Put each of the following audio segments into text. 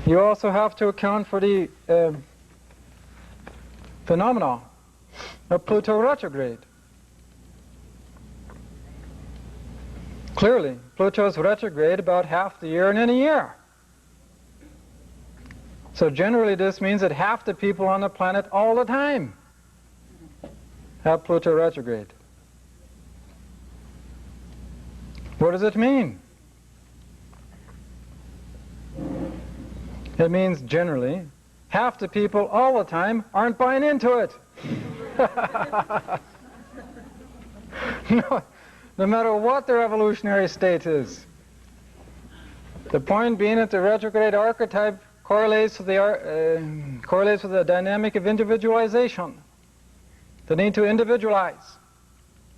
You also have to account for the phenomena of Pluto retrograde. Clearly, Pluto is retrograde about half the year in any year. So generally this means that half the people on the planet all the time have Pluto retrograde. What does it mean? It means generally half the people all the time aren't buying into it. No matter what their evolutionary state is. The point being that the retrograde archetype correlates with the dynamic of individualization, the need to individualize,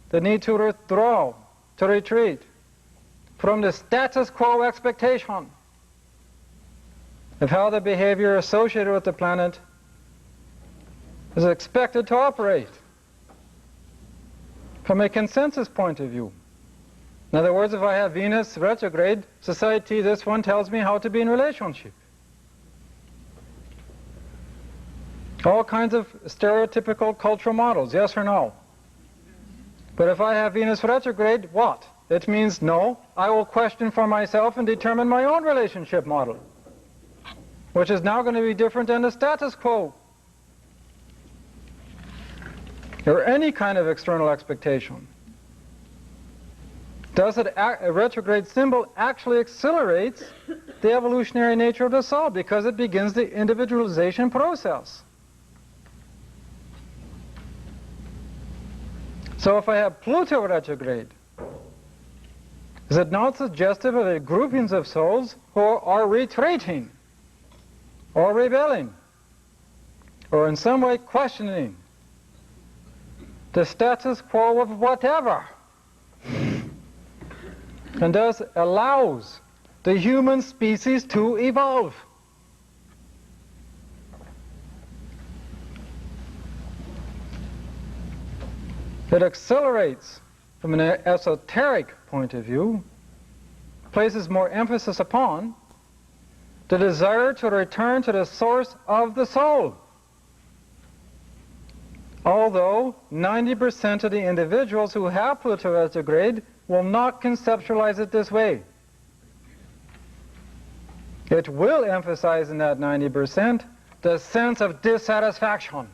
the need to withdraw, to retreat from the status quo expectation of how the behavior associated with the planet is expected to operate from a consensus point of view. In other words, if I have Venus retrograde, society, this one tells me how to be in relationship. All kinds of stereotypical cultural models, yes or no? But if I have Venus retrograde, what? It means no, I will question for myself and determine my own relationship model, which is now going to be different than the status quo, or any kind of external expectation. Does it a retrograde symbol actually accelerates the evolutionary nature of the soul because it begins the individualization process. So if I have Pluto retrograde, is it not suggestive of the groupings of souls who are retreating or rebelling or in some way questioning the status quo of whatever, and thus allows the human species to evolve? It accelerates, from an esoteric point of view, places more emphasis upon the desire to return to the source of the soul. Although 90% of the individuals who have Pluto retrograde will not conceptualize it this way. It will emphasize in that 90% the sense of dissatisfaction.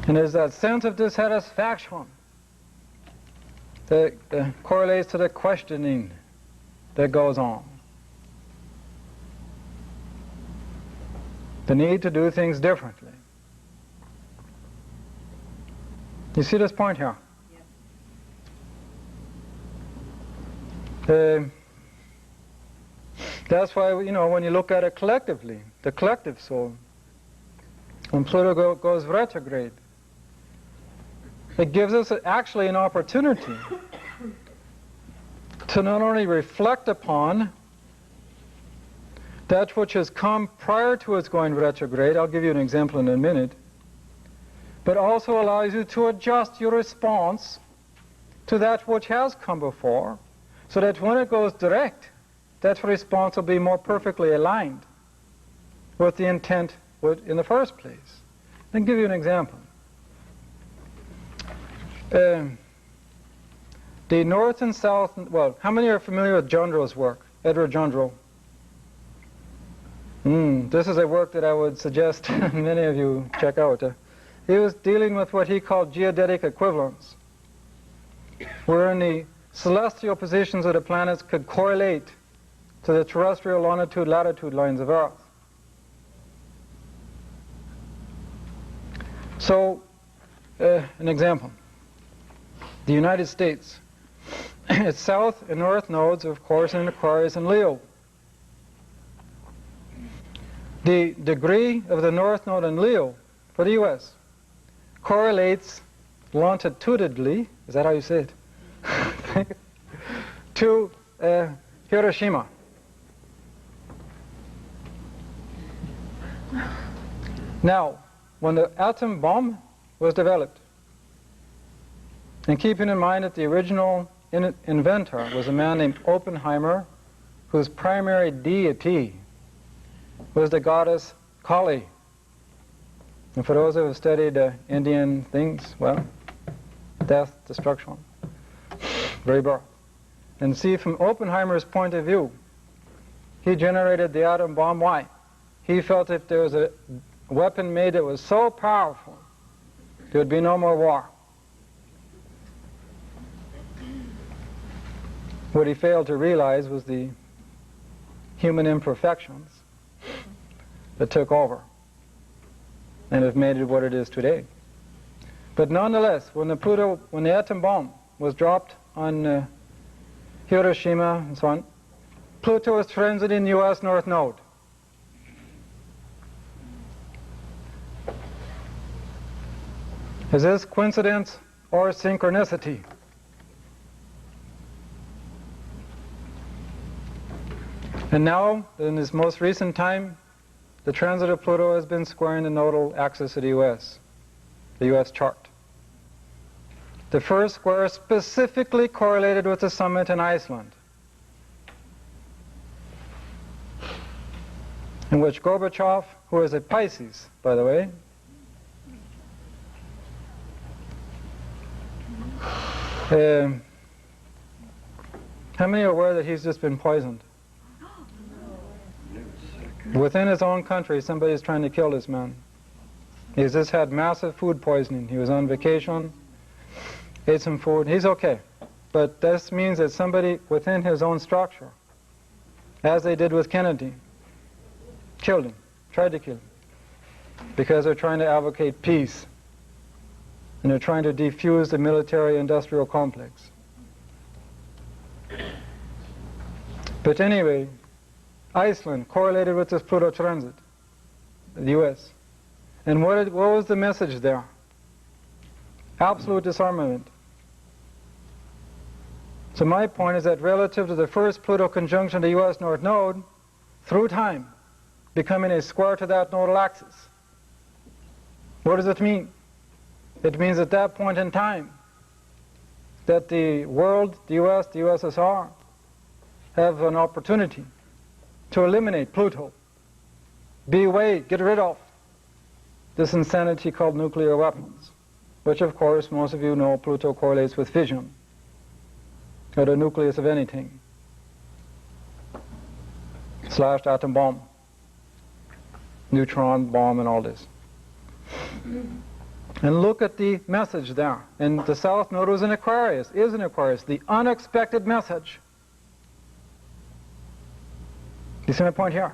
And there's that sense of dissatisfaction that correlates to the questioning that goes on. The need to do things differently. You see this point here? Yeah. That's why, when you look at it collectively, the collective soul, when Pluto goes retrograde, it gives us actually an opportunity to not only reflect upon that which has come prior to its going retrograde, I'll give you an example in a minute, but also allows you to adjust your response to that which has come before, so that when it goes direct, that response will be more perfectly aligned with the intent in the first place. Let me give you an example. The north and south, well, how many are familiar with Jondro's work? Edward Jondro. This is a work that I would suggest many of you check out. He was dealing with what he called geodetic equivalence, wherein the celestial positions of the planets could correlate to the terrestrial longitude-latitude lines of Earth. So, an example. The United States. Its south and north nodes, of course, in Aquarius and Leo. The degree of the north node in Leo for the U.S. correlates longitudinally, is that how you say it? to Hiroshima. Now, when the atom bomb was developed, and keeping in mind that the original inventor was a man named Oppenheimer, whose primary deity was the goddess Kali. And for those who have studied Indian things, well, death, destruction, rebirth. And see, from Oppenheimer's point of view, he generated the atom bomb. Why? He felt if there was a weapon made that was so powerful, there would be no more war. What he failed to realize was the human imperfections that took over and have made it what it is today. But nonetheless, when the atom bomb was dropped on Hiroshima and so on, Pluto was transiting the U.S. North Node. Is this coincidence or synchronicity? And now, in this most recent time, the transit of Pluto has been squaring the nodal axis of the U.S., the U.S. chart. The first square specifically correlated with the summit in Iceland, in which Gorbachev, who is a Pisces, by the way, how many are aware that he's just been poisoned? Within his own country, somebody is trying to kill this man. He's just had massive food poisoning. He was on vacation, ate some food. He's okay. But this means that somebody within his own structure, as they did with Kennedy, killed him, tried to kill him, because they're trying to advocate peace, and they're trying to defuse the military-industrial complex. But anyway, Iceland correlated with this Pluto transit, the U.S. And what was the message there? Absolute disarmament. So my point is that relative to the first Pluto conjunction to the U.S. North Node, through time, becoming a square to that nodal axis. What does it mean? It means at that point in time that the world, the U.S., the USSR, have an opportunity to eliminate Pluto, be away, get rid of this insanity called nuclear weapons, which of course most of you know Pluto correlates with fission, or the nucleus of anything, / atom bomb, neutron bomb and all this. And look at the message there. And the South Node was in Aquarius, is in Aquarius, the unexpected message. You see my point here?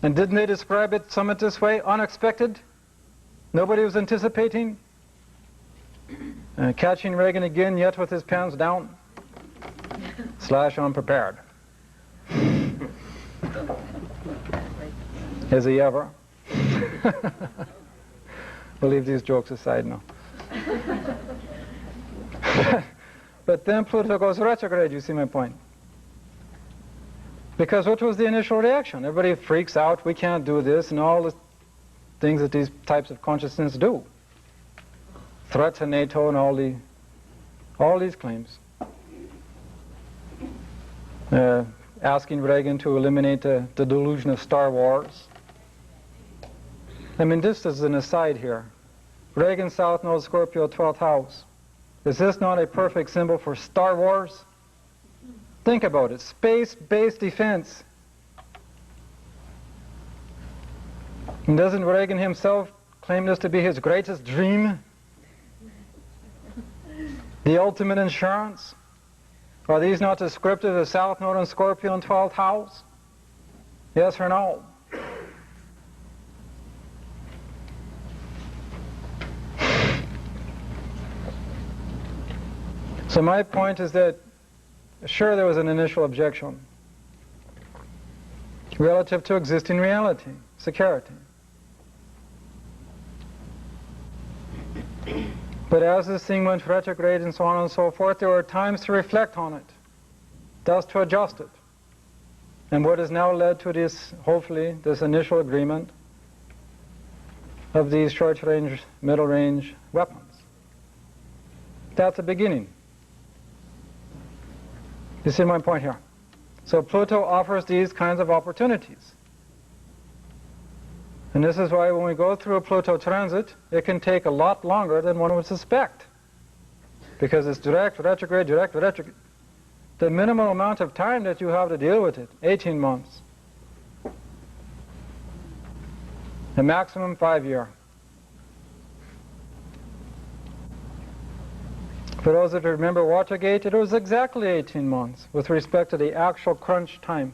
And didn't they describe it somewhat this way? Unexpected? Nobody was anticipating? Catching Reagan again, yet with his pants down? / unprepared. Is he ever? We'll leave these jokes aside now. But then Pluto goes retrograde, you see my point? Because what was the initial reaction? Everybody freaks out, we can't do this, and all the things that these types of consciousness do. Threat to NATO and all these claims. Asking Reagan to eliminate the delusion of Star Wars. I mean, this is an aside here. Reagan, South Node, Scorpio, 12th house. Is this not a perfect symbol for Star Wars? Think about it. Space-based defense. And doesn't Reagan himself claim this to be his greatest dream? The ultimate insurance? Are these not descriptive of South Node and Scorpio in 12th house? Yes or no? So my point is that, sure, there was an initial objection relative to existing reality, security. But as this thing went retrograde and so on and so forth, there were times to reflect on it, thus to adjust it. And what has now led to this, hopefully, this initial agreement of these short-range, middle-range weapons. That's the beginning. You see my point here? So Pluto offers these kinds of opportunities. And this is why when we go through a Pluto transit, it can take a lot longer than one would suspect. Because it's direct, retrograde, direct, retrograde. The minimum amount of time that you have to deal with it, 18 months. The maximum 5 years. For those that remember Watergate, it was exactly 18 months with respect to the actual crunch time.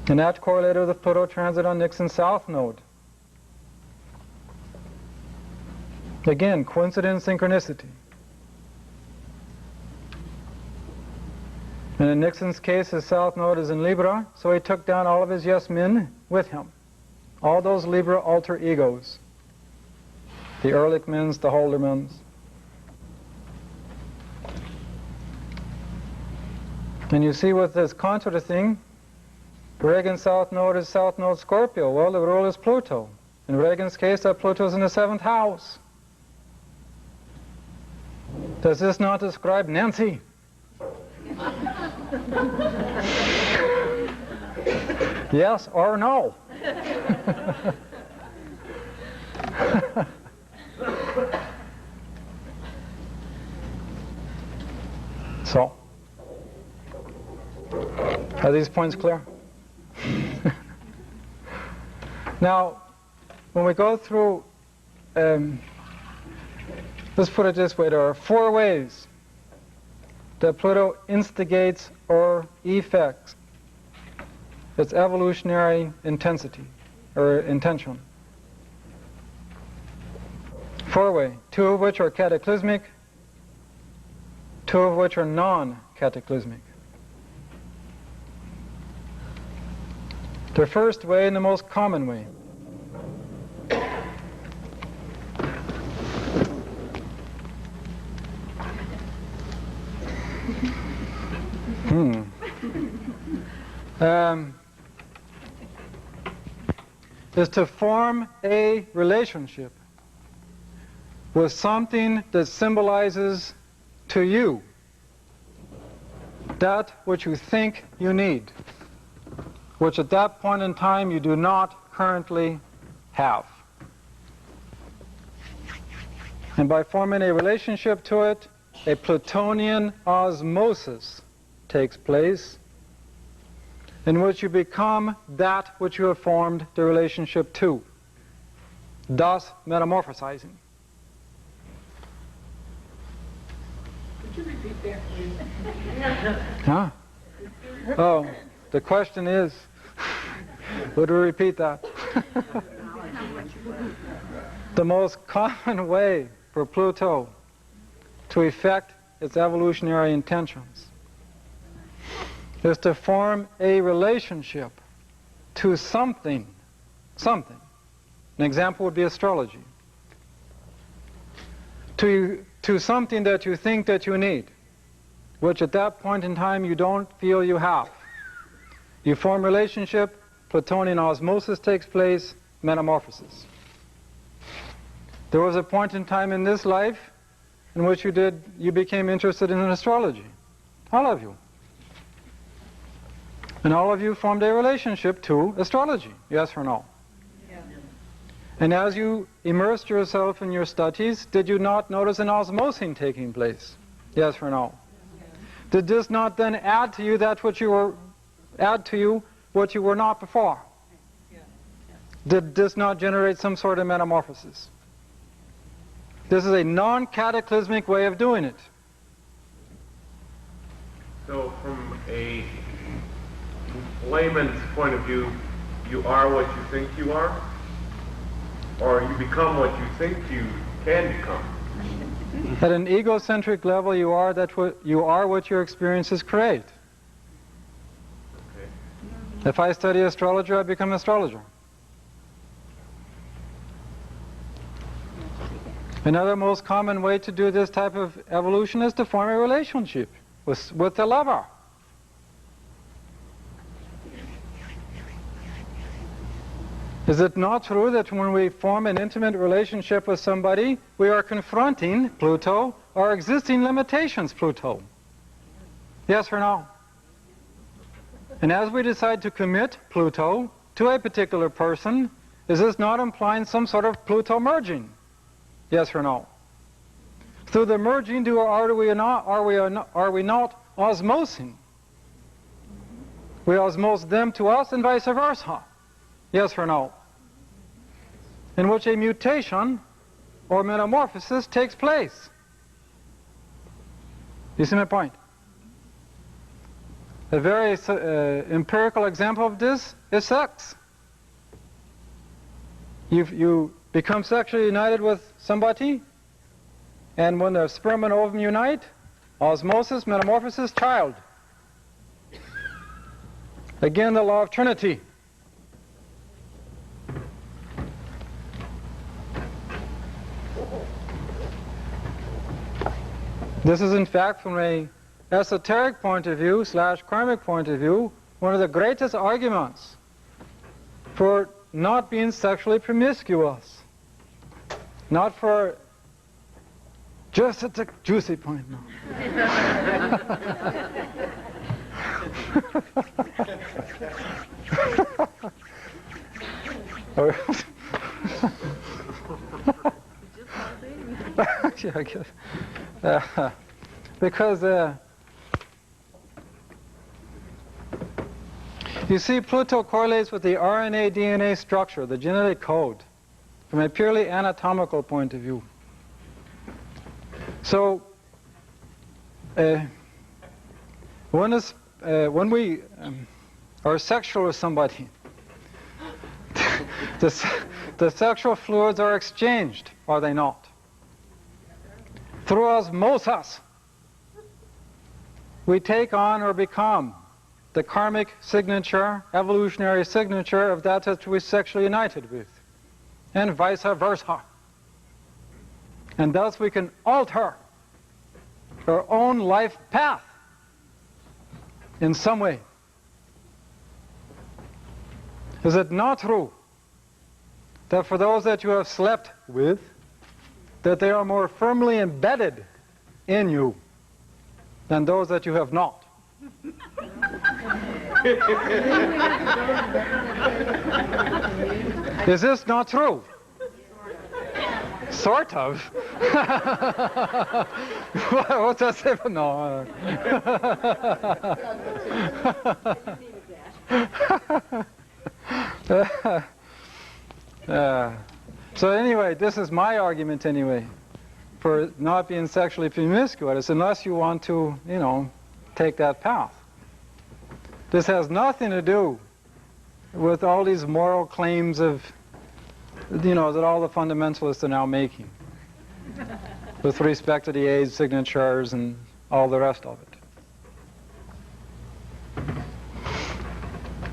And that correlated with Pluto transit on Nixon's south node. Again, coincidence, synchronicity. And in Nixon's case, his south node is in Libra, so he took down all of his yes men with him. All those Libra alter egos. The Ehrlichmans, the Haldermans. And you see with this contra thing, Reagan's south node is south node Scorpio. Well, the rule is Pluto. In Reagan's case, that Pluto is in the 7th house. Does this not describe Nancy? Yes or no? So, are these points clear? Now, when we go through, let's put it this way, there are 4 ways that Pluto instigates or effects its evolutionary intensity or intention. 4-way, 2 of which are cataclysmic, 2 of which are non-cataclysmic. The first way and the most common way. Is to form a relationship with something that symbolizes to you that which you think you need, which at that point in time you do not currently have. And by forming a relationship to it, a Plutonian osmosis takes place in which you become that which you have formed the relationship to, thus metamorphosizing. Could you repeat that, please? Huh? Oh, the question is, would we repeat that? The most common way for Pluto to effect its evolutionary intentions is to form a relationship to something. An example would be astrology. To something that you think that you need, which at that point in time you don't feel you have. You form relationship, Plutonian osmosis takes place, metamorphosis. There was a point in time in this life in which you became interested in astrology. All of you. And all of you formed a relationship to astrology, yes or no? Yeah. And as you immersed yourself in your studies, did you not notice an osmosing taking place? Yes or no? Yeah. Did this not then add to you what you were not before? Yeah. Yeah. Did this not generate some sort of metamorphosis? This is a non-cataclysmic way of doing it. So from a layman's point of view, you are what you think you are? Or you become what you think you can become? At an egocentric level, you are what your experiences create. Okay. If I study astrology, I become an astrologer. Another most common way to do this type of evolution is to form a relationship with the lover. Is it not true that when we form an intimate relationship with somebody, we are confronting, Pluto, our existing limitations, Pluto? Yes or no? And as we decide to commit, Pluto, to a particular person, is this not implying some sort of Pluto merging? Yes or no? Through the merging, are we not osmosing? We osmose them to us and vice versa. Yes or no? In which a mutation or metamorphosis takes place. You see my point? A very empirical example of this is sex. You become sexually united with somebody, and when the sperm and ovum unite, osmosis, metamorphosis, child. Again, the law of Trinity. This is, in fact, from an esoteric point of view / karmic point of view, one of the greatest arguments for not being sexually promiscuous. Not for just at the juicy point, no. Yeah, I guess. Because you see, Pluto correlates with the RNA DNA structure, the genetic code, from a purely anatomical point of view. So when we are sexual with somebody, the sexual fluids are exchanged, are they not? Through osmosis, we take on or become the karmic signature, evolutionary signature of that which we're sexually united with, and vice versa. And thus we can alter our own life path in some way. Is it not true that for those that you have slept with, that they are more firmly embedded in you than those that you have not? Is this not true? Sort of. What's that say? No. So anyway, this is my argument anyway, for not being sexually promiscuous, unless you want to, take that path. This has nothing to do with all these moral claims of, that all the fundamentalists are now making with respect to the age signatures and all the rest of it.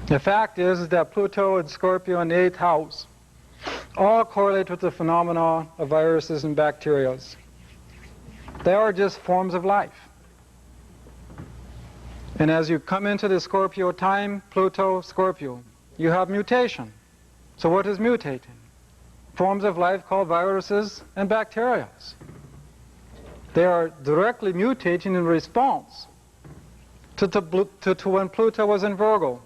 The fact is that Pluto and Scorpio in the 8th house all correlate with the phenomena of viruses and bacteria. They are just forms of life. And as you come into the Scorpio time, Pluto, Scorpio, you have mutation. So what is mutating? Forms of life called viruses and bacteria. They are directly mutating in response to when Pluto was in Virgo,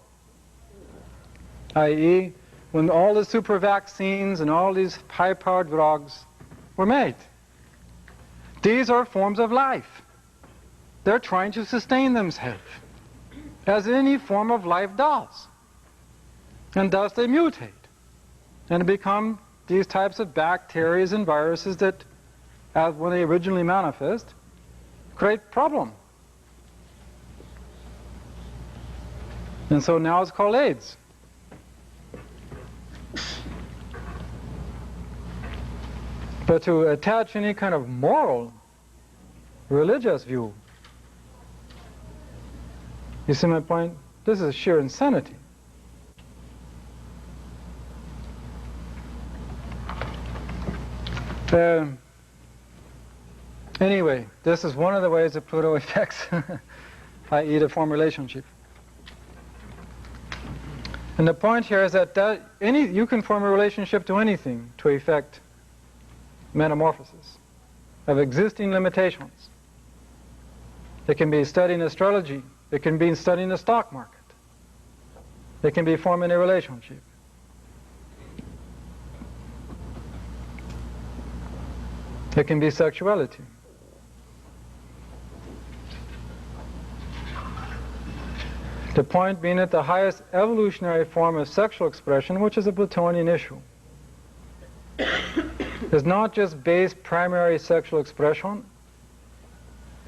i.e., when all the super vaccines and all these high-powered drugs were made. These are forms of life. They're trying to sustain themselves, as any form of life does. And thus they mutate and become these types of bacteria and viruses that, as when they originally manifest, create problem. And so now it's called AIDS. But to attach any kind of moral, religious view, you see my point? This is sheer insanity. Anyway, this is one of the ways that Pluto affects, i.e. the form relationship. And the point here is that, you can form a relationship to anything to effect metamorphosis of existing limitations. It can be studying astrology. It can be studying the stock market. It can be forming a relationship. It can be sexuality. The point being that the highest evolutionary form of sexual expression, which is a Plutonian issue, is not just base primary sexual expression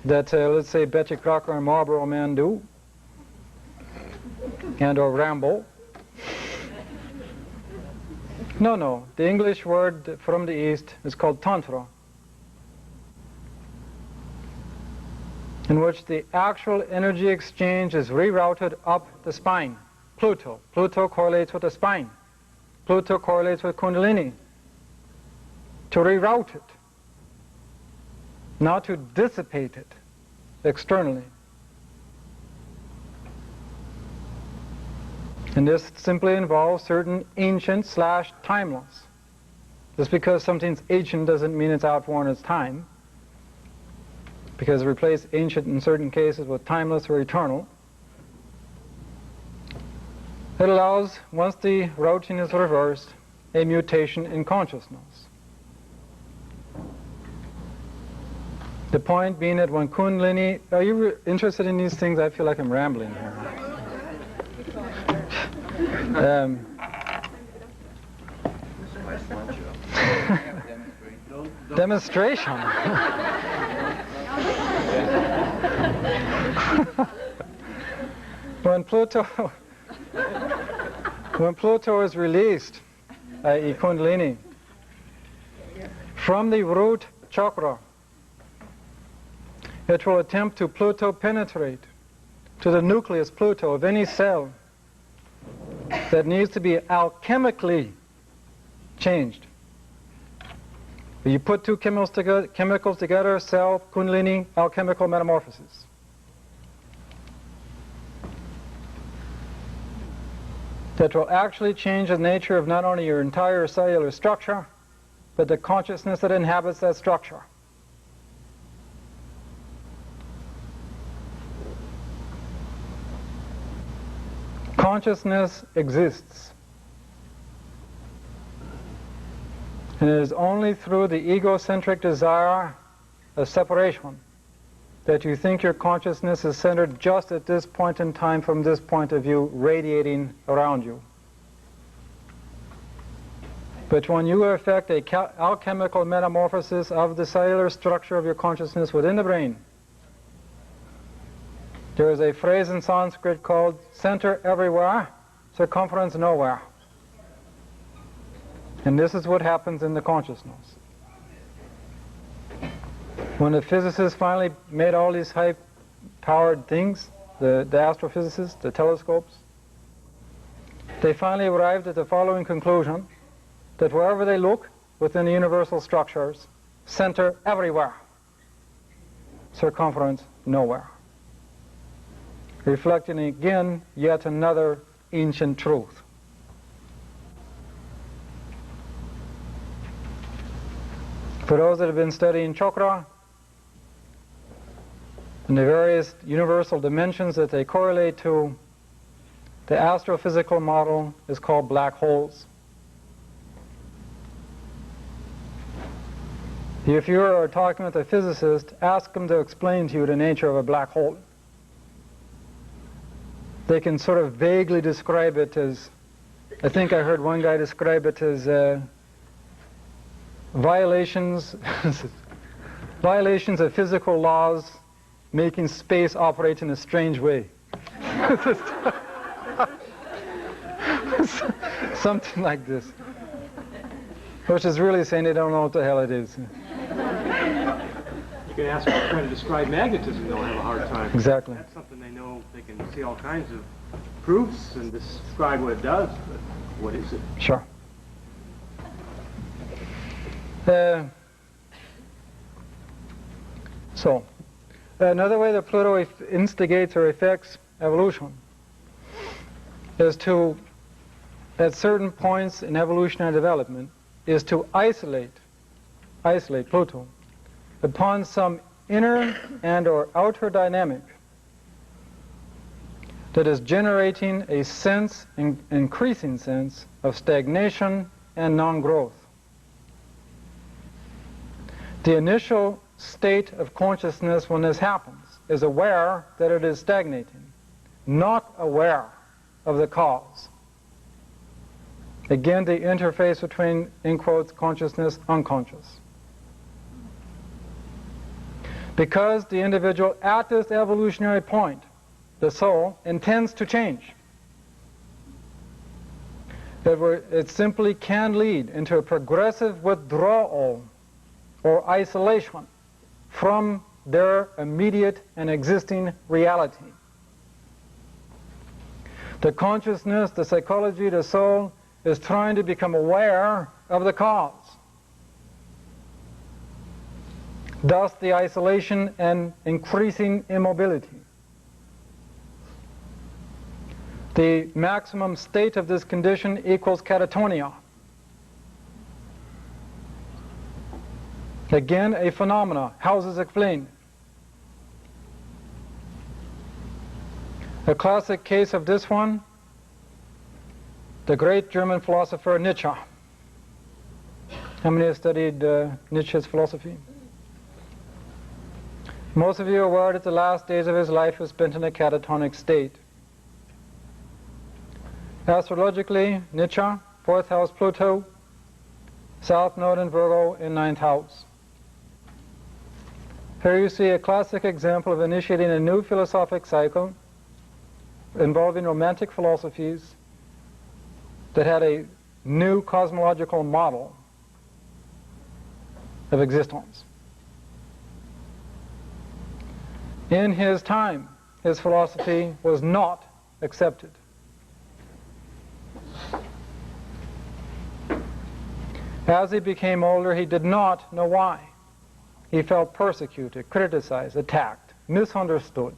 that, let's say, Betty Crocker and Marlboro Man do, and or Rambo. No. The English word from the East is called Tantra, in which the actual energy exchange is rerouted up the spine. Pluto. Pluto correlates with the spine. Pluto correlates with Kundalini. To reroute it, not to dissipate it externally. And this simply involves certain ancient / timeless. Just because something's ancient doesn't mean it's outworn its time, because replace ancient in certain cases with timeless or eternal. It allows, once the routing is reversed, a mutation in consciousness. The point being that when Kundalini, are you interested in these things? I feel like I'm rambling here. Demonstration. When Pluto is released, i.e. Kundalini, from the root chakra, it will attempt to Pluto penetrate to the nucleus Pluto of any cell that needs to be alchemically changed. You put two chemicals together, cell, Kundalini, alchemical metamorphosis. That will actually change the nature of not only your entire cellular structure, but the consciousness that inhabits that structure. Consciousness exists. And it is only through the egocentric desire of separation that you think your consciousness is centered just at this point in time from this point of view, radiating around you. But when you effect a alchemical metamorphosis of the cellular structure of your consciousness within the brain, there is a phrase in Sanskrit called center everywhere, circumference nowhere. And this is what happens in the consciousness. When the physicists finally made all these high-powered things, the astrophysicists, the telescopes, they finally arrived at the following conclusion, that wherever they look within the universal structures, center everywhere, circumference nowhere. Reflecting again yet another ancient truth. For those that have been studying chakra and the various universal dimensions that they correlate to, the astrophysical model is called black holes. If you are talking with a physicist, ask them to explain to you the nature of a black hole. They can sort of vaguely describe it as, I think I heard one guy describe it as violations of physical laws making space operate in a strange way. Something like this. Which is really saying they don't know what the hell it is. You can ask them trying to describe magnetism, they'll have a hard time. Exactly. That's something they know, they can see all kinds of proofs and describe what it does, but what is it? Sure. So, another way that Pluto instigates or affects evolution is to at certain points in evolutionary development is to isolate Pluto upon some inner and or outer dynamic that is generating a sense, increasing sense, of stagnation and non-growth. The initial state of consciousness when this happens is aware that it is stagnating, not aware of the cause. Again, the interface between, in quotes, consciousness, unconscious. Because the individual at this evolutionary point, the soul, intends to change, it simply can lead into a progressive withdrawal or isolation from their immediate and existing reality. The consciousness, the psychology, the soul is trying to become aware of the cause. Thus the isolation and increasing immobility. The maximum state of this condition equals catatonia. Again, a phenomena. How is this explained? A classic case of this one, the great German philosopher Nietzsche. How many have studied Nietzsche's philosophy? Most of you are aware that the last days of his life were spent in a catatonic state. Astrologically, Nietzsche, 4th house Pluto, South Node in Virgo in 9th house. Here you see a classic example of initiating a new philosophic cycle involving romantic philosophies that had a new cosmological model of existence. In his time, his philosophy was not accepted. As he became older, he did not know why. He felt persecuted, criticized, attacked, misunderstood.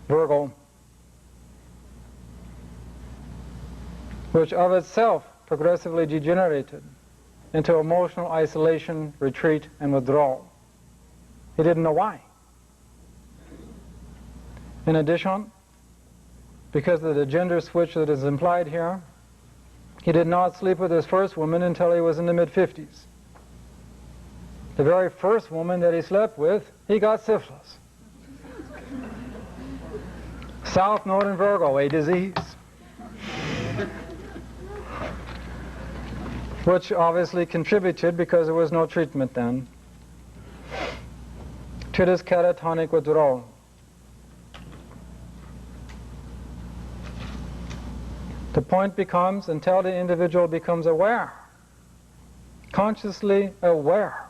Virgo, which of itself progressively degenerated into emotional isolation, retreat, and withdrawal. He didn't know why. In addition, because of the gender switch that is implied here, he did not sleep with his first woman until he was in the mid-50s. The very first woman that he slept with, he got syphilis. South Node in Virgo, a disease. Which obviously contributed, because there was no treatment then, to this catatonic withdrawal. The point becomes, until the individual becomes aware, consciously aware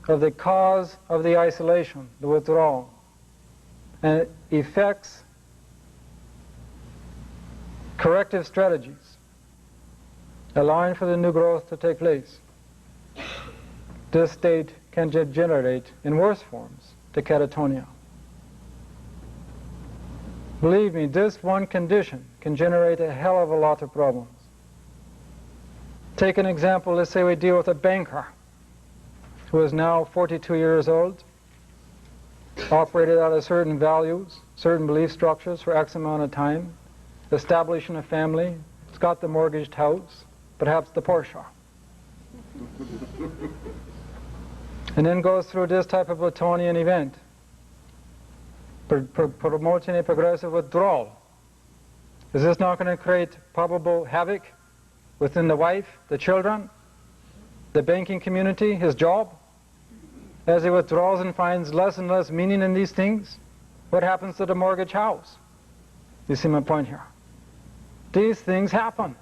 of the cause of the isolation, the withdrawal, and effects corrective strategies, allowing for the new growth to take place. This state can degenerate in worse forms to catatonia. Believe me, this one condition can generate a hell of a lot of problems. Take an example, let's say we deal with a banker who is now 42 years old, operated out of certain values, certain belief structures for X amount of time, establishing a family, has got the mortgaged house, perhaps the Porsche. And then goes through this type of Plutonian event, promoting a progressive withdrawal. Is this not going to create probable havoc within the wife, the children, the banking community, his job? As he withdraws and finds less and less meaning in these things, what happens to the mortgage house? You see my point here? These things happen.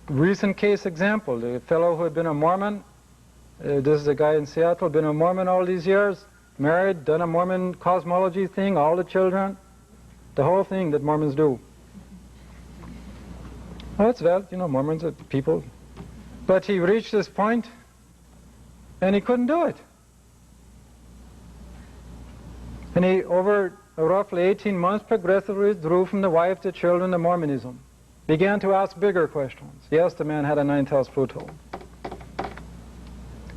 Recent case example, the fellow who had been a Mormon, this is a guy in Seattle, been a Mormon all these years, married, done a Mormon cosmology thing, all the children, the whole thing that Mormons do. Well, that's valid, you know, Mormons are people. But he reached this point, and he couldn't do it. And he, over roughly 18 months, progressively withdrew from the wife, the children, the Mormonism. Began to ask bigger questions. Yes, the man had a ninth house Pluto.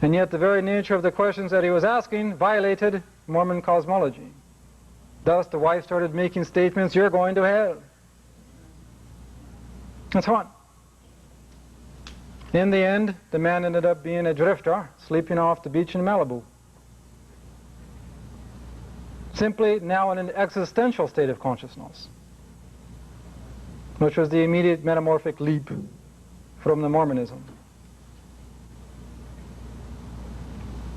And yet the very nature of the questions that he was asking violated Mormon cosmology. Thus the wife started making statements, "You're going to hell," and so on. In the end, the man ended up being a drifter, sleeping off the beach in Malibu. Simply now in an existential state of consciousness, which was the immediate metamorphic leap from the Mormonism.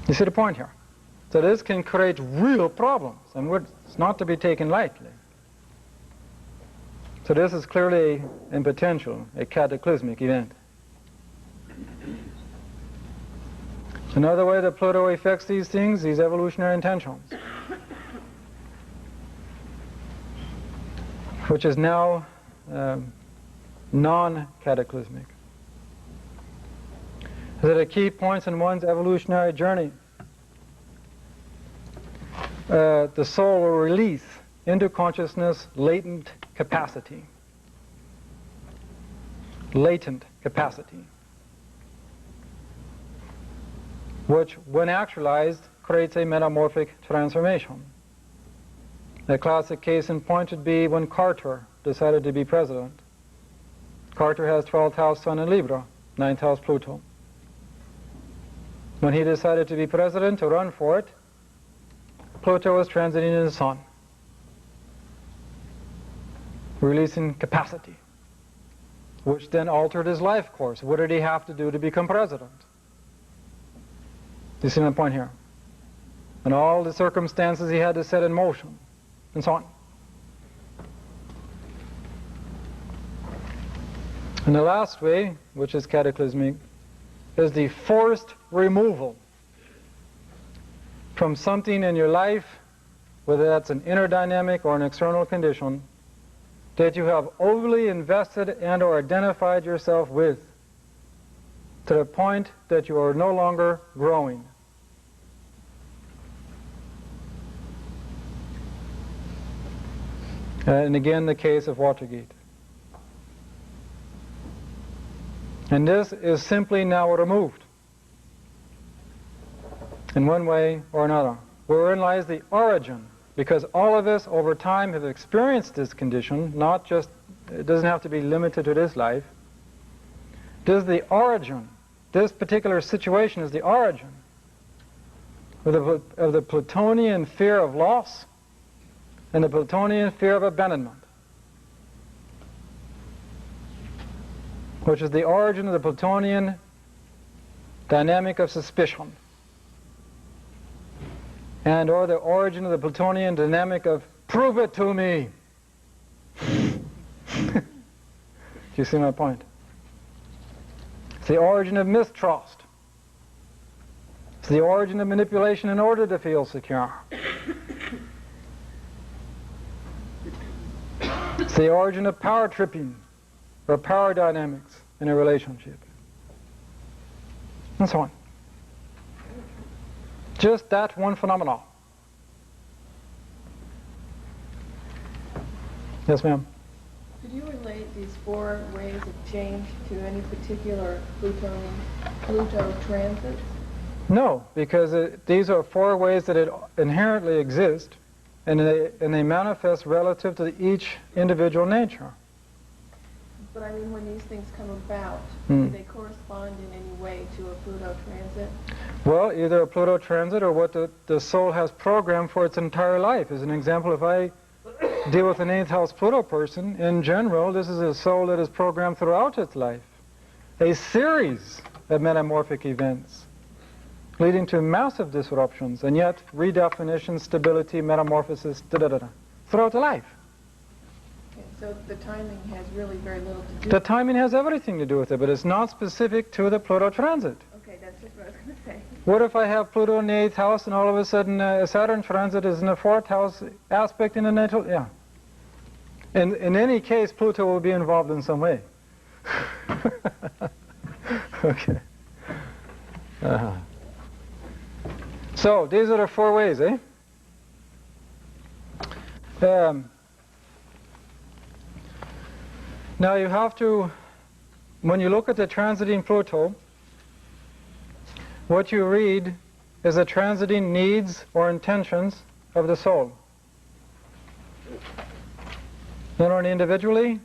You see the point here? So this can create real problems, and it's not to be taken lightly. So this is clearly, in potential, a cataclysmic event. Another way that Pluto affects these things, these evolutionary intentions, which is now non-cataclysmic. That at key points in one's evolutionary journey, the soul will release into consciousness latent capacity. Latent capacity. Which, when actualized, creates a metamorphic transformation. The classic case in point would be when Carter decided to be president. Carter has 12th house Sun in Libra, 9th house Pluto. When he decided to be president, to run for it, Pluto was transiting in the Sun, releasing capacity, which then altered his life course. What did he have to do to become president? You see my point here? And all the circumstances he had to set in motion, and so on. And the last way, which is cataclysmic, is the forced removal from something in your life, whether that's an inner dynamic or an external condition, that you have overly invested and or identified yourself with, to the point that you are no longer growing. And again, the case of Watergate. And this is simply now removed in one way or another. Wherein lies the origin, because all of us over time have experienced this condition, not just, it doesn't have to be limited to this life. This is the origin. This particular situation is the origin of the Plutonian fear of loss and the Plutonian fear of abandonment, which is the origin of the Plutonian dynamic of suspicion, and or the origin of the Plutonian dynamic of "prove it to me." Do you see my point? It's the origin of mistrust. It's the origin of manipulation in order to feel secure. It's the origin of power tripping or power dynamics in a relationship, and so on. Just that one phenomenon. Yes, ma'am? Could you relate these 4 ways of change to any particular Pluto transit? No, because these are 4 ways that it inherently exist, and they manifest relative to each individual nature. But I mean, when these things come about, do they correspond in any way to a Pluto transit? Well, either a Pluto transit or what the soul has programmed for its entire life. As an example, if I deal with an 8th house Pluto person, in general, this is a soul that is programmed throughout its life. A series of metamorphic events leading to massive disruptions, and yet redefinition, stability, metamorphosis, throughout the life. Okay, so the timing has really very little to do The timing has everything to do with it, but it's not specific to the Pluto transit. Okay, that's just what I was going to say. What if I have Pluto in the 8th house and all of a sudden a Saturn transit is in the 4th house aspect in the natal? Yeah. In any case, Pluto will be involved in some way. Okay. So these are the 4 ways, eh? Now you have to, when you look at the transiting Pluto, what you read is the transiting needs or intentions of the soul. Not only individually,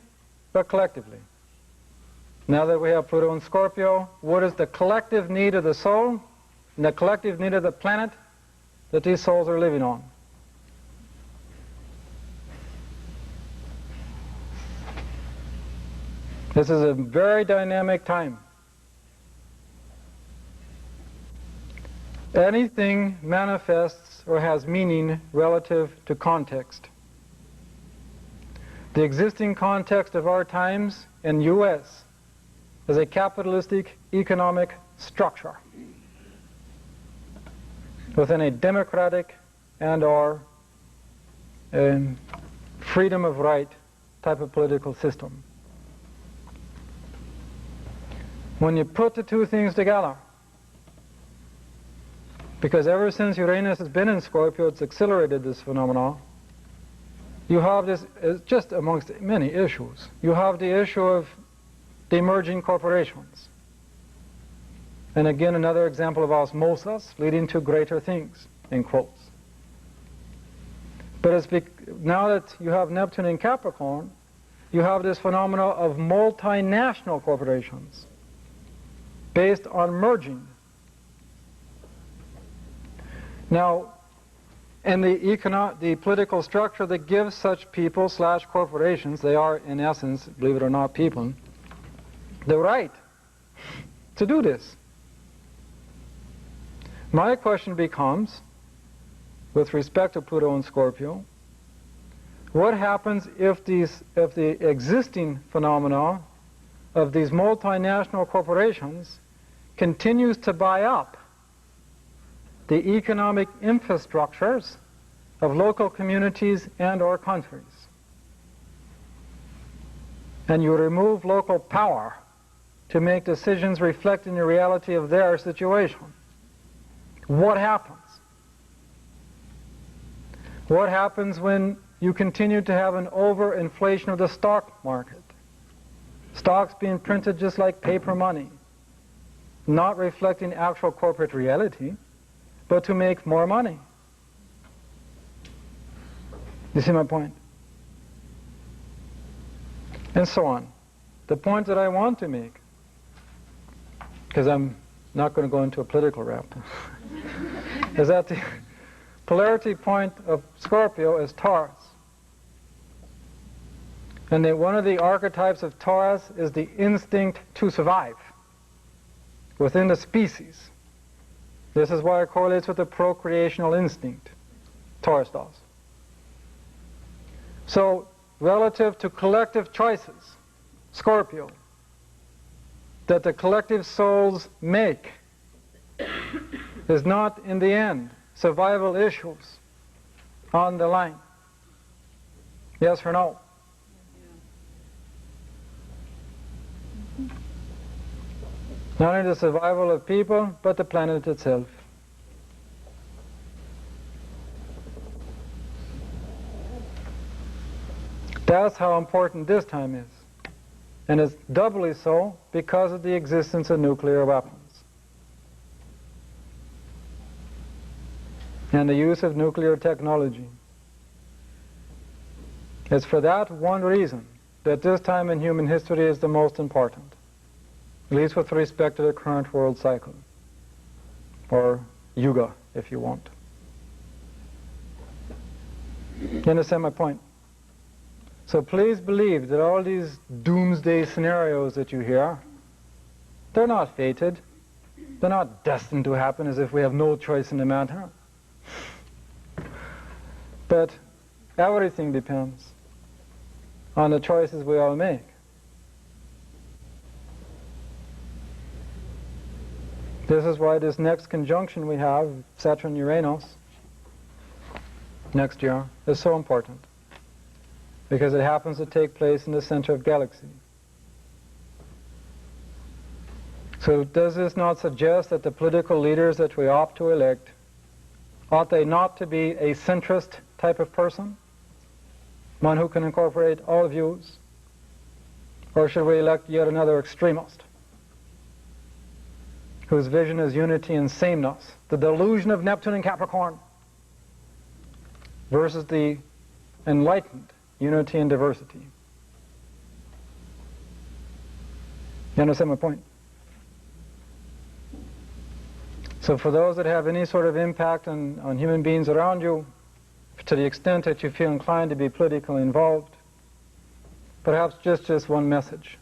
but collectively. Now that we have Pluto and Scorpio, what is the collective need of the soul and the collective need of the planet that these souls are living on? This is a very dynamic time. Anything manifests or has meaning relative to context. The existing context of our times in U.S. is a capitalistic economic structure within a democratic and or freedom of right type of political system. When you put the two things together, because ever since Uranus has been in Scorpio, it's accelerated this phenomenon, you have this, just amongst many issues, you have the issue of the emerging corporations. And again, another example of osmosis leading to greater things, in quotes. But it's now that you have Neptune in Capricorn, you have this phenomena of multinational corporations based on merging. Now, in the political structure that gives such people / corporations, they are in essence, believe it or not, people, the right to do this. My question becomes, with respect to Pluto and Scorpio, what happens if the existing phenomena of these multinational corporations continues to buy up the economic infrastructures of local communities and or countries, and you remove local power to make decisions reflecting the reality of their situation? What happens? What happens when you continue to have an overinflation of the stock market? Stocks being printed just like paper money, not reflecting actual corporate reality, but to make more money. You see my point? And so on. The point that I want to make, because I'm not going to go into a political rap, is that the polarity point of Scorpio is Taurus. And that one of the archetypes of Taurus is the instinct to survive within the species. This is why it correlates with the procreational instinct. Taurus does. So, relative to collective choices, Scorpio, that the collective souls make is not, in the end, survival issues on the line. Yes or no? Not only the survival of people, but the planet itself. That's how important this time is. And it's doubly so because of the existence of nuclear weapons and the use of nuclear technology. It's for that one reason that this time in human history is the most important, at least with respect to the current world cycle, or yuga, if you want. You understand my point? So please believe that all these doomsday scenarios that you hear, they're not fated. They're not destined to happen as if we have no choice in the matter. But everything depends on the choices we all make. This is why this next conjunction we have, Saturn-Uranus, next year, is so important. Because it happens to take place in the center of the galaxy. So does this not suggest that the political leaders that we opt to elect, ought they not to be a centrist type of person? One who can incorporate all views? Or should we elect yet another extremist, whose vision is unity and sameness, the delusion of Neptune and Capricorn, versus the enlightened unity and diversity? You understand my point? So for those that have any sort of impact on human beings around you, to the extent that you feel inclined to be politically involved, perhaps just one message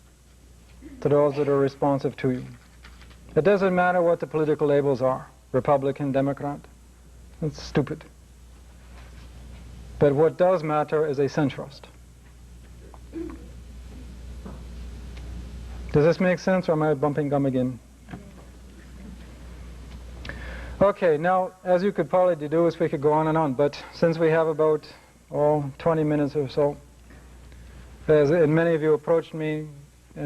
to those that are responsive to you. It doesn't matter what the political labels are, Republican, Democrat. It's stupid. But what does matter is a centrist. Does this make sense, or am I bumping gum again? Okay, now, as you could probably deduce, we could go on and on, but since we have about, 20 minutes or so, and many of you approached me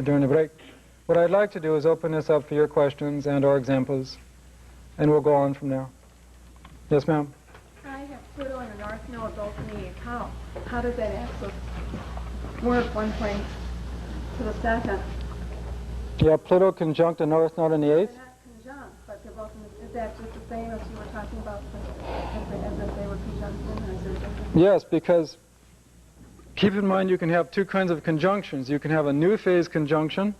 during the break, what I'd like to do is open this up for your questions and or examples, and we'll go on from there. Yes, ma'am? I have Pluto in the North Node, both in the 8th house. How does that axis work one point to the second? Yeah, Pluto conjunct the North Node in the 8th? They're not conjunct, but they're both in the, is that just the same as you were talking about, as if they were conjunct, or is there a difference? Yes, because keep in mind you can have two kinds of conjunctions. You can have a new phase conjunction.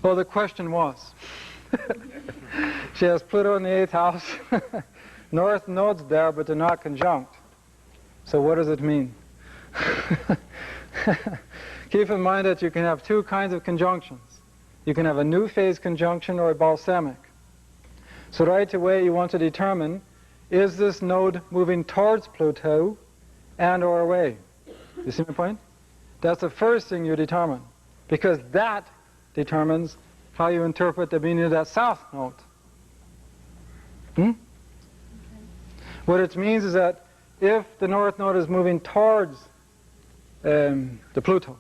Well, the question was, she has Pluto in the 8th house, North Node's there, but they're not conjunct. So what does it mean? Keep in mind that you can have two kinds of conjunctions. You can have a new phase conjunction or a balsamic. So right away you want to determine, is this node moving towards Pluto and or away? You see my point? That's the first thing you determine, because that determines how you interpret the meaning of that south node. Okay. What it means is that if the north node is moving towards the Pluto,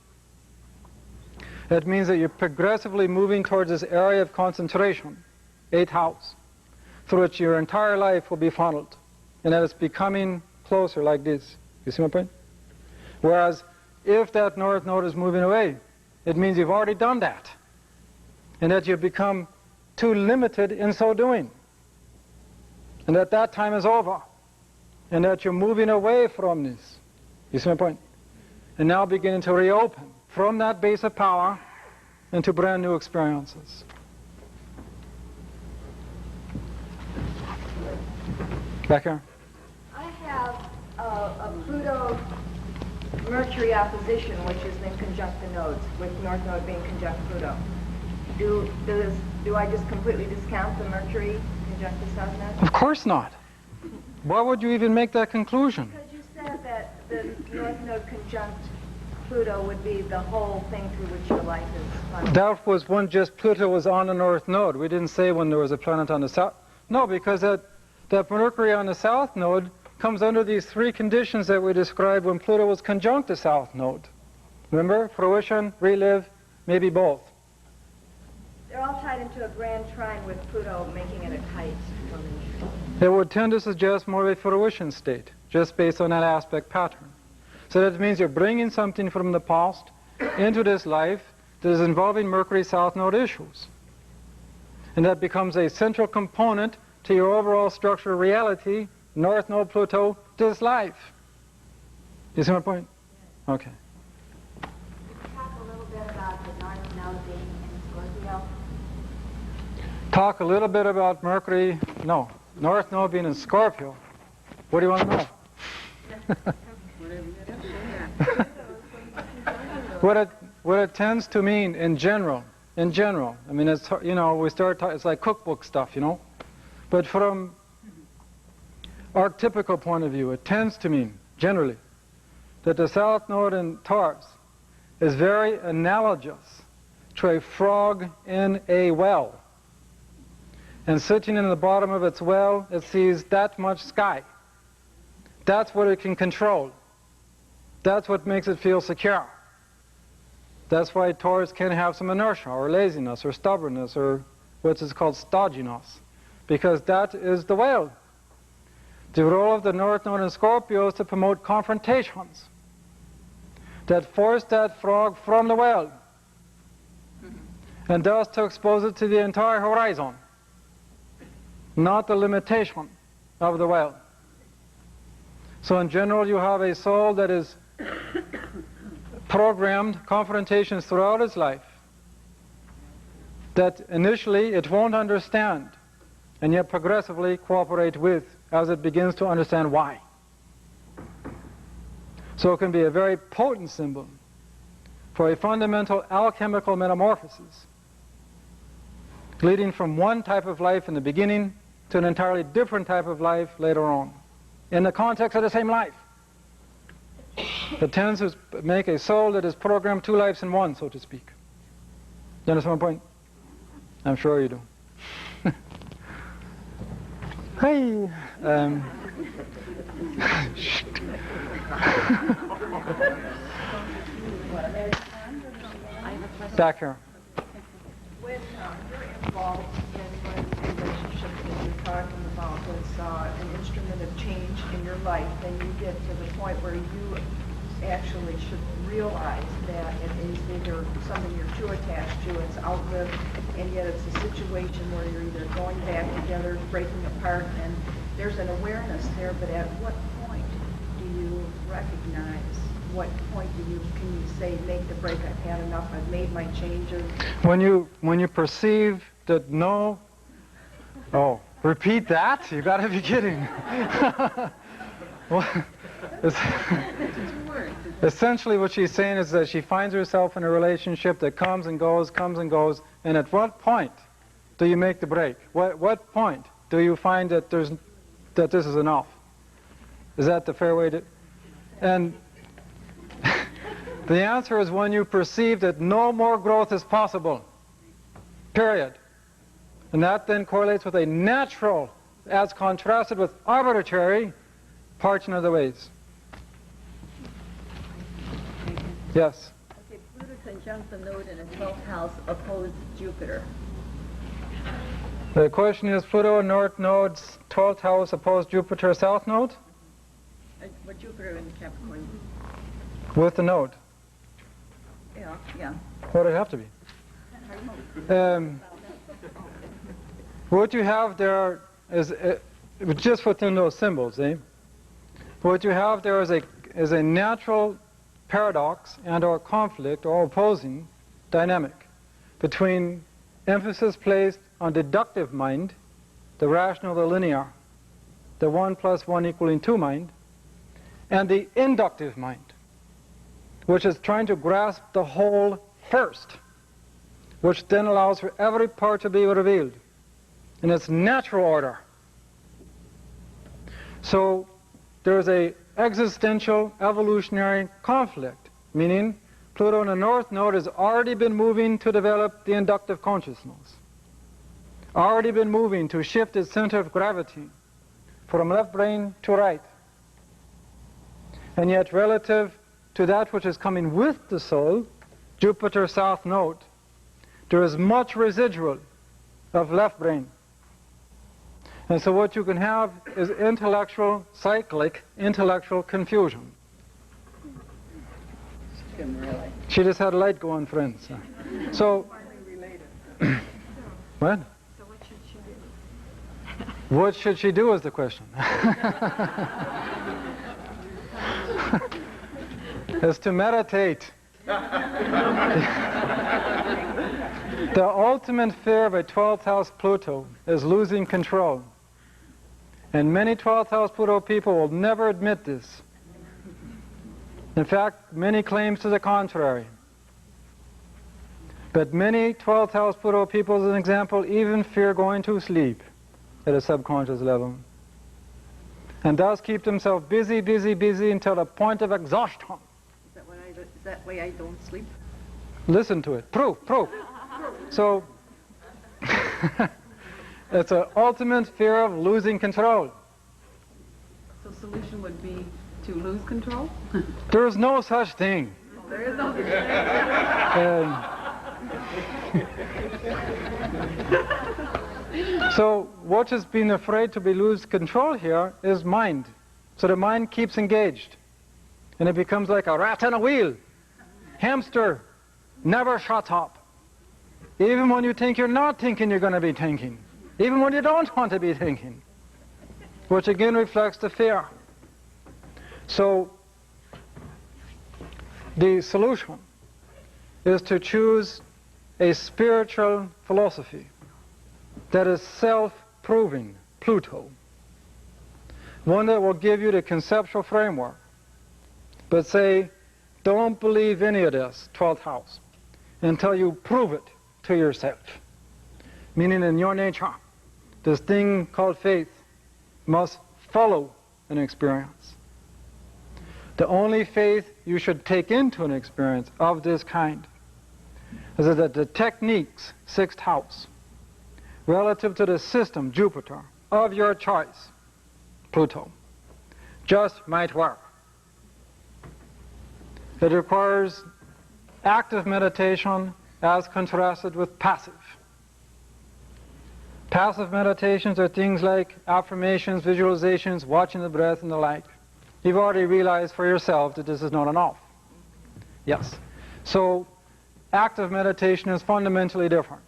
that means that you're progressively moving towards this area of concentration, 8th house, through which your entire life will be funneled, and that it's becoming closer like this. You see my point? Whereas if that north node is moving away, it means you've already done that, and that you've become too limited in so doing, and that time is over, and that you're moving away from this. You see my point? And now beginning to reopen from that base of power into brand new experiences. Back here. I have a Pluto-Mercury opposition, which is in conjunct the nodes, with North Node being conjunct Pluto. Do I just completely discount the Mercury conjunct the South Node? Of course not. Why would you even make that conclusion? Because you said that the North Node conjunct Pluto would be the whole thing through which your life is funneled. That was when just Pluto was on the North Node. We didn't say when there was a planet on the South. No, because that Mercury on the South Node comes under these three conditions that we described when Pluto was conjunct the South Node. Remember? Fruition, relive, maybe both. They're all tied into a grand trine with Pluto making it a kite formation. It would tend to suggest more of a fruition state, just based on that aspect pattern. So that means you're bringing something from the past into this life that is involving Mercury South Node issues. And that becomes a central component to your overall structure of reality, North Node Pluto, this life. You see my point? Okay. Talk a little bit about the North Node being in Scorpio. Talk a little bit about Mercury, no, North Node being in Scorpio. What do you want to know? What it tends to mean in general, I mean, it's, you know, we start talking, it's like cookbook stuff, you know, but from archetypical point of view, it tends to mean, generally, that the South Node in Taurus is very analogous to a frog in a well. And sitting in the bottom of its well, it sees that much sky. That's what it can control. That's what makes it feel secure. That's why Taurus can have some inertia or laziness or stubbornness or what is called stodginess, because that is the whale. The role of the North Node in Scorpio is to promote confrontations. that forced that frog from the well, and thus to expose it to the entire horizon, not the limitation of the well. So in general, you have a soul that is programmed confrontations throughout its life that initially it won't understand, and yet progressively cooperate with as it begins to understand why. So it can be a very potent symbol for a fundamental alchemical metamorphosis, leading from one type of life in the beginning to an entirely different type of life later on, in the context of the same life. It tends to make a soul that is programmed two lives in one, so to speak. You understand my point? I'm sure you do. Hey. Back here. When you're involved in one relationship that you're talking about was an instrument of change in your life, then you get to the point where you actually should realize that it is either something you're too attached to, it's outlived, and yet it's a situation where you're either going back together, breaking apart, and there's an awareness there, but at what point do you recognize, what point can you say, make the break, I've had enough, I've made my changes? When you perceive that repeat that? You gotta be kidding. Well, essentially what she's saying is that she finds herself in a relationship that comes and goes, and at what point do you make the break? What point do you find that this is enough? Is that the fair way to... And the answer is when you perceive that no more growth is possible, period. And that then correlates with a natural, as contrasted with arbitrary, parting of the ways. Yes? Okay, Pluto conjunct the node in a 12th house opposed Jupiter. The question is Pluto North Node's 12th house opposed Jupiter South Node? With Jupiter in Capricorn. With the node. Yeah. What would it have to be? What you have there is, just within those symbols, what you have there is a natural paradox and or conflict or opposing dynamic between emphasis placed on deductive mind, the rational, the linear, the 1 + 1 = 2 mind, and the inductive mind, which is trying to grasp the whole first, which then allows for every part to be revealed in its natural order. So there's a existential evolutionary conflict, meaning Pluto in the North Node has already been moving to develop the inductive consciousness, already been moving to shift its center of gravity from left brain to right. And yet relative to that which is coming with the soul, Jupiter South Node, there is much residual of left brain. And so what you can have is cyclic intellectual confusion. She just had a light go on, friends. So, what? So what should she do? What should she do is the question. Is to meditate. The ultimate fear of a 12th house Pluto is losing control. And many 12th house Pluto people will never admit this. In fact, many claims to the contrary. But many 12th house Pluto people, as an example, even fear going to sleep at a subconscious level. And thus keep themselves busy until the point of exhaustion. Is that why I don't sleep? Listen to it. Proof. So, it's an ultimate fear of losing control. So solution would be to lose control? There is no such thing. There is no So what has been afraid to be lose control here is mind. So the mind keeps engaged. And it becomes like a rat on a wheel. hamster never shuts up. Even when you think you're not thinking, you're going to be thinking. Even when you don't want to be thinking. Which again reflects the fear. So, the solution is to choose a spiritual philosophy that is self-proving, Pluto. One that will give you the conceptual framework, but say, don't believe any of this, 12th house, until you prove it to yourself. Meaning in your nature, this thing called faith must follow an experience. The only faith you should take into an experience of this kind is that the techniques, 6th house, relative to the system, Jupiter, of your choice, Pluto, just might work. It requires active meditation as contrasted with passive. Passive meditations are things like affirmations, visualizations, watching the breath, and the like. You've already realized for yourself that this is not enough. Yes. So, active meditation is fundamentally different.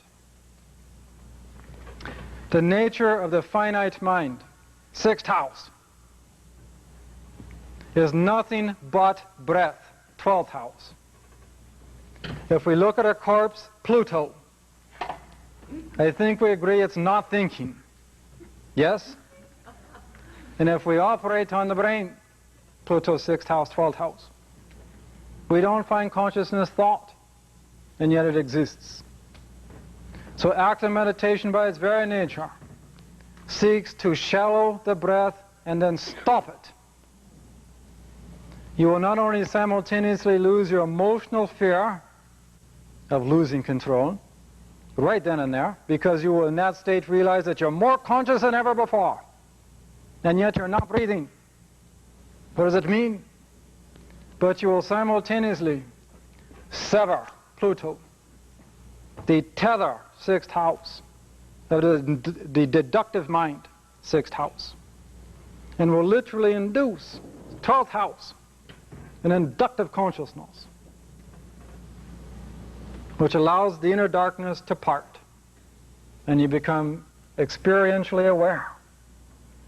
The nature of the finite mind, 6th house, is nothing but breath, 12th house. If we look at a corpse, Pluto, I think we agree it's not thinking. Yes? And if we operate on the brain, Pluto, 6th house, 12th house, we don't find consciousness thought, and yet it exists. So active meditation by its very nature seeks to shallow the breath and then stop it. You will not only simultaneously lose your emotional fear of losing control, right then and there, because you will in that state realize that you're more conscious than ever before, and yet you're not breathing. What does it mean? But you will simultaneously sever Pluto, the tether, 6th house, of the deductive mind, 6th house, and will literally induce 12th house, an inductive consciousness, which allows the inner darkness to part, and you become experientially aware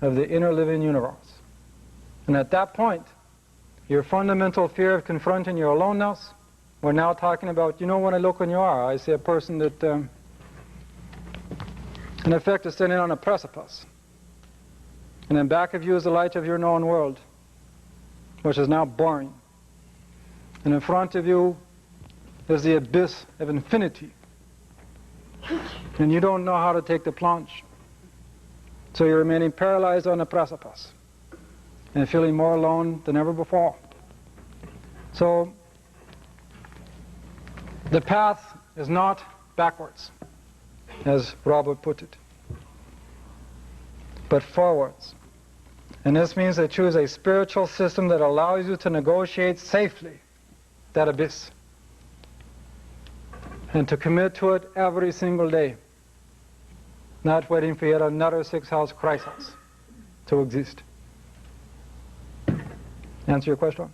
of the inner living universe. And at that point, your fundamental fear of confronting your aloneness, we're now talking about, you know, when I look in your eye, I see a person that, in effect, is standing on a precipice. And in back of you is the light of your known world, which is now boring. And in front of you is the abyss of infinity. And you don't know how to take the plunge. So you're remaining paralyzed on the precipice and feeling more alone than ever before. So the path is not backwards, as Robert put it, but forwards. And this means they choose a spiritual system that allows you to negotiate safely that abyss and to commit to it every single day, not waiting for yet another 6th house crisis to exist. Answer your question?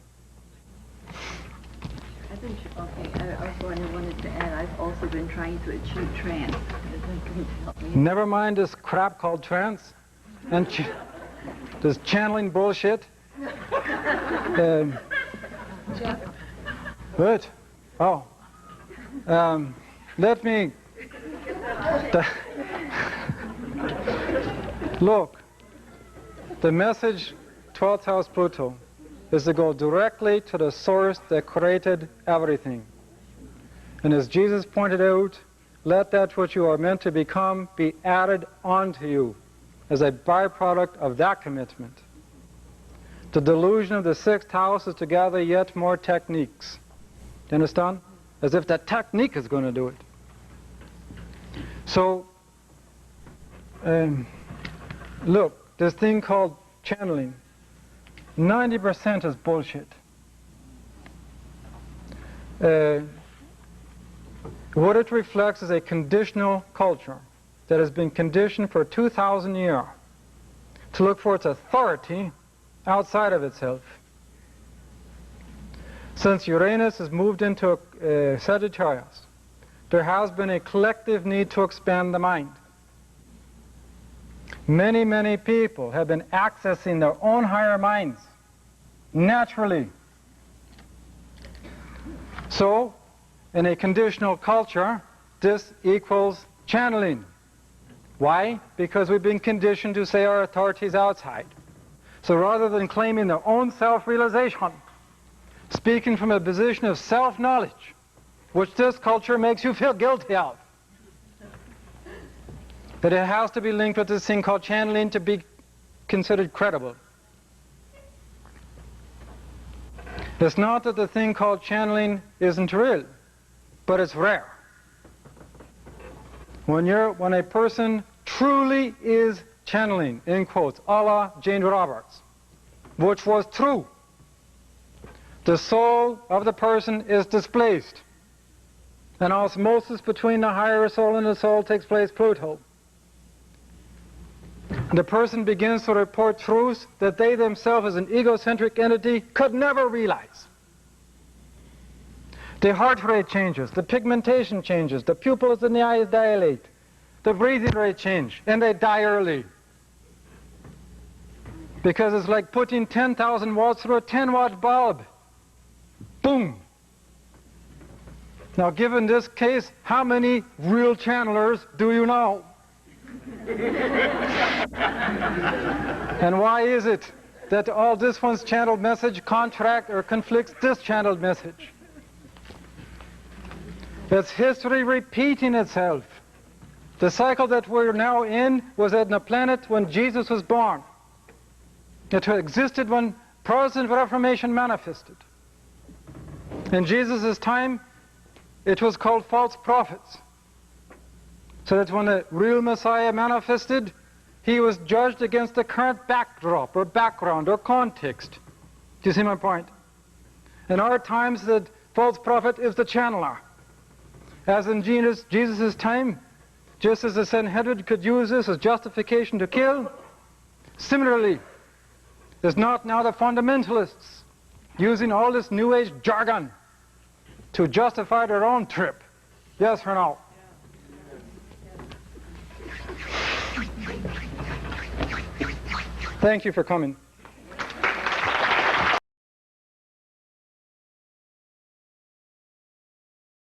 I think, okay, I also wanted to add, I've also been trying to achieve trance. Is that going to help me? Never mind this crap called trance and this channeling bullshit. Good. Oh. Let me... Look, the message, 12th house Pluto, is to go directly to the source that created everything. And as Jesus pointed out, let that which you are meant to become be added onto you as a byproduct of that commitment. The delusion of the 6th house is to gather yet more techniques. Do you understand? As if that technique is going to do it. So, look, this thing called channeling, 90% is bullshit. What it reflects is a conditional culture that has been conditioned for 2,000 years to look for its authority outside of itself. Since Uranus has moved into Sagittarius, there has been a collective need to expand the mind. Many, many people have been accessing their own higher minds naturally. So, in a conditional culture, this equals channeling. Why? Because we've been conditioned to say our authority is outside. So rather than claiming their own self-realization, speaking from a position of self-knowledge, which this culture makes you feel guilty of, that it has to be linked with this thing called channeling to be considered credible. It's not that the thing called channeling isn't real, but it's rare. When a person truly is channeling, in quotes, a la Jane Roberts, which was true, the soul of the person is displaced. An osmosis between the higher soul and the soul takes place, Pluto. The person begins to report truths that they themselves as an egocentric entity could never realize. The heart rate changes, the pigmentation changes, the pupils in the eyes dilate, the breathing rate change, and they die early. Because it's like putting 10,000 watts through a 10-watt bulb. Boom! Now, given this case, how many real channelers do you know? And why is it that all this one's channeled message contract or conflicts this channeled message? It's history repeating itself. The cycle that we're now in was on the planet when Jesus was born. It existed when Protestant Reformation manifested. In Jesus' time, it was called false prophets. So that when the real Messiah manifested, he was judged against the current backdrop or background or context. Do you see my point? In our times, the false prophet is the channeler. As in Jesus' time, just as the Sanhedrin could use this as justification to kill, similarly, there's not now the fundamentalists using all this New Age jargon to justify their own trip. Yes or no? Thank you for coming.